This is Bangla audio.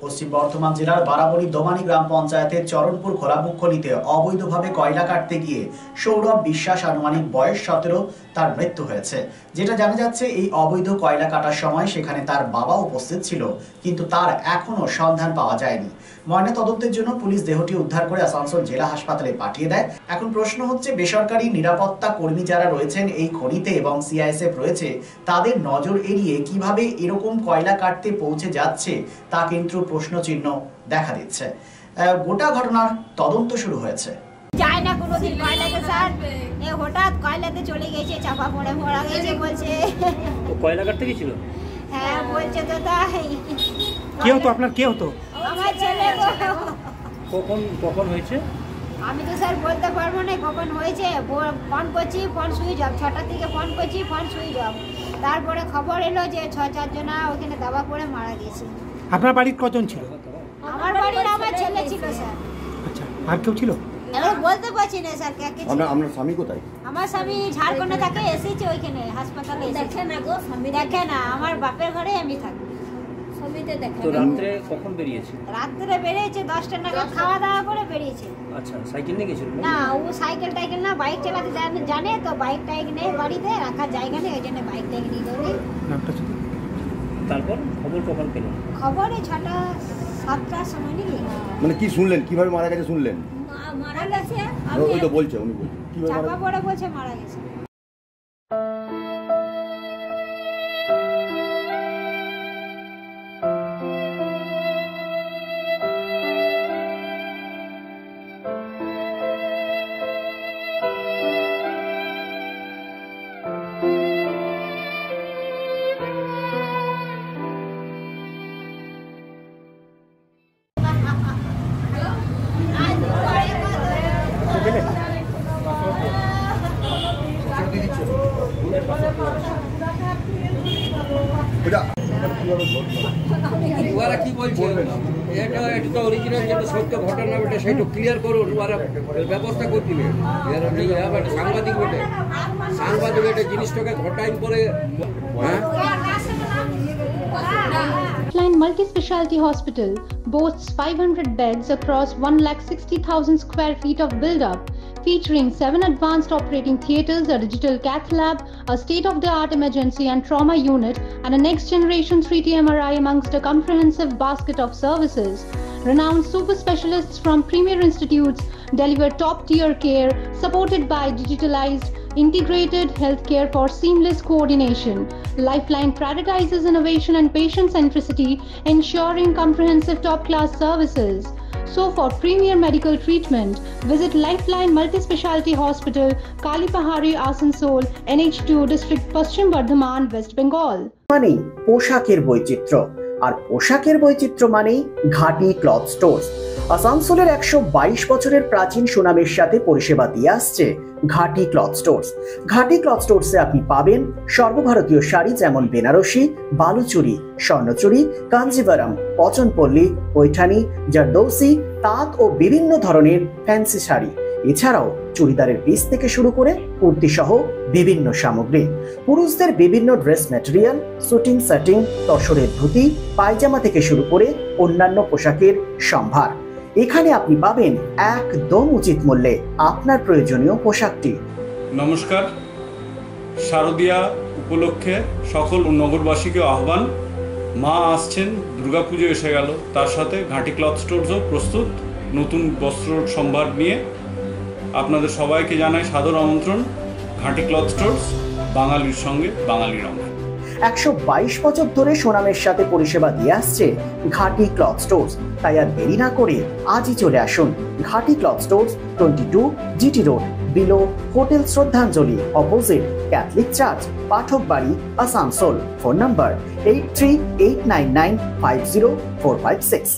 পশ্চিম বর্ধমান জেলার বারাবণী দোমানি গ্রাম পঞ্চায়েতের চরণপুর খোলাপুক্ষলিতে অবৈধভাবে কয়লা কাটতে গিয়ে সৌরভ বিশ্বাস আনুমানিক বয়স 17 তার মৃত্যু হয়েছে। যেটা জানা যাচ্ছে, এই অবৈধ কয়লা কাটার সময় সেখানে তার বাবা উপস্থিত ছিল, কিন্তু তার এখনো সন্ধান পাওয়া যায়নি। ময়না তদন্তের জন্য পুলিশ দেহটি উদ্ধার করে আসানসোল জেলা হাসপাতালে পাঠিয়ে দেয়। এখন প্রশ্ন হচ্ছে, বেসরকারি নিরাপত্তা কর্মী যারা রয়েছেন এই খনিতে এবং সিআইএসএফ রয়েছে, তাদের নজর এড়িয়ে কিভাবে এরকম কয়লা কাটতে পৌঁছে যাচ্ছে তা কিন্তু প্রশ্নচিহ্ন দেখা দিচ্ছে। গোটা ঘটনার তদন্ত শুরু হয়েছে। যায় না কোনোদিন কয়লাতে স্যার, হঠাৎ কয়লাতে চলে গেছে, চাপা পড়ে মারা গেছে বলছে। ও কয়লা কাটতে গেছিল? হ্যাঁ বলছে তো তাই। কে হতো আপনার? কে হতো? আমার ছেলে। কখন হয়েছে? আমি তো স্যার বলতে পারবো না কখন হয়েছে। ফোন করছি, ফোন সুইচ অফ। 6টার দিকে ফোন করছি, ফোন সুইচ অফ। তারপরে খবর এলো যে 6-4 জনা ওখানে দাবা পড়ে মারা গেছে। আপনার বাড়ির কজন ছিল? আমার বাড়ির আমার ছেলে ছিল স্যার। আচ্ছা, আর কেউ ছিল? এবার বলতে পারছি না স্যার কে কে ছিল। আপনার স্বামী কোথায়? আমার স্বামী ঝাড়খণ্ডে থাকে, এসেছে ওইখানে হাসপাতালে। দেখে না গো স্বামী, দেখে না। আমার বাপের ঘরে আমি থাকি, স্বামীতে দেখে। তো রাত্রে কখন বেরিয়েছে? রাত্রে বেরিয়েছে 10টা নাগাদ, খাওয়া দাওয়া করে বেরিয়েছে। আচ্ছা, সাইকেল নিয়ে গেছিল? না, ও সাইকেল টাইকেল না, বাইক চালাতে জানে তো। বাইক টাইক নেই বাড়িতে, রাখার জায়গা নেই, ওই জন্য বাইক টাইক নিয়ে গেলে। তারপর খবর কখন পেলেন? খবরে 6টা-7টার সময় নাকি। মানে কি শুনলেন, কিভাবে মারা গেছে শুনলেন? মারা গেছে ওই তো বলছে, উনি বলছে কিভাবে চাপা পড়ে বলছে মারা গেছে। ওরা কি বলছে, এটা তো অরিজিনাল, যেটা সত্য ঘটনা বেটে সেটা ক্লিয়ার করুন। ওরা ব্যবস্থা করে দিবে। সাংবাদিক বেটে জিনিসটাকে ঘটাই পরে। Lifeline Multi-Speciality Hospital boasts 500 beds across 1,60,000 square feet of build-up, featuring 7 advanced operating theatres, a digital cath lab, a state-of-the-art emergency and trauma unit, and a next-generation 3D MRI amongst a comprehensive basket of services. Renowned super specialists from premier institutes deliver top-tier care, supported by digitalized, integrated healthcare for seamless coordination. Lifeline prioritizes innovation and patient centricity, ensuring comprehensive top-class services. So for premier medical treatment, visit Lifeline Multi-Speciality Hospital, Kalipahari, Asansol, NH2 District, Paschim Bardhaman, West Bengal. মানেই পোশাকের বৈচিত্র্য, আর পোশাকের বৈচিত্র্য মানেই ঘাটি ক্লথ স্টোর্স। আসানসোলের 122 বছরের প্রাচীন সুনামের সাথে পরিষেবা দিয়ে আসছে ঘাটি ক্লথ স্টোর্স। ঘাটি ক্লথ স্টোর্সে আপনি পাবেন সর্বভারতীয় শাড়ি, যেমন বেনারসি, বালুচুরি, স্বর্ণচুরি, কাঞ্জিভারাম, পচনপল্লী, পৈঠানি, জারদৌসি, তাঁত ও বিভিন্ন ধরনের ফ্যান্সি শাড়ি। এছাড়াও চুড়িদারের পিস থেকে শুরু করে কুর্তি সহ বিভিন্ন সামগ্রী, পুরুষদের বিভিন্ন ড্রেস ম্যাটেরিয়াল, শুটিং সেটিং, তসরের ধুতি, পায়জামা থেকে শুরু করে অন্যান্য পোশাকের সম্ভার। এখানে আপনি পাবেন একদম উচিত মূল্যে আপনার প্রয়োজনীয় পোশাকটি। নমস্কার, শারদীয়া উপলক্ষে সকল নগরবাসীকে আহ্বান। মা আসছেন, দুর্গাপুজো এসে গেল, তার সাথে ঘাটি ক্লথ স্টোরসও প্রস্তুত নতুন বস্ত্র সম্ভার নিয়ে। আপনাদের সবাইকে জানাই সাদর আমন্ত্রণ। ঘাটি ক্লথ স্টোরস, বাঙালির সঙ্গে বাঙালির রঙ। 122 বছর ধরে সুনামের সাথে পরিষেবা দিয়ে আসছে ঘাটি ক্লথ স্টোরস। তাই আর দেরি না করে আজই চলে আসুন ঘাটি cloth stores, 22 GT road, below hotel শ্রদ্ধাঞ্জলি, অপোজিট ক্যাথলিক চার্চ, পাঠক বাড়ি, আসানসোল। Phone number 8389950456।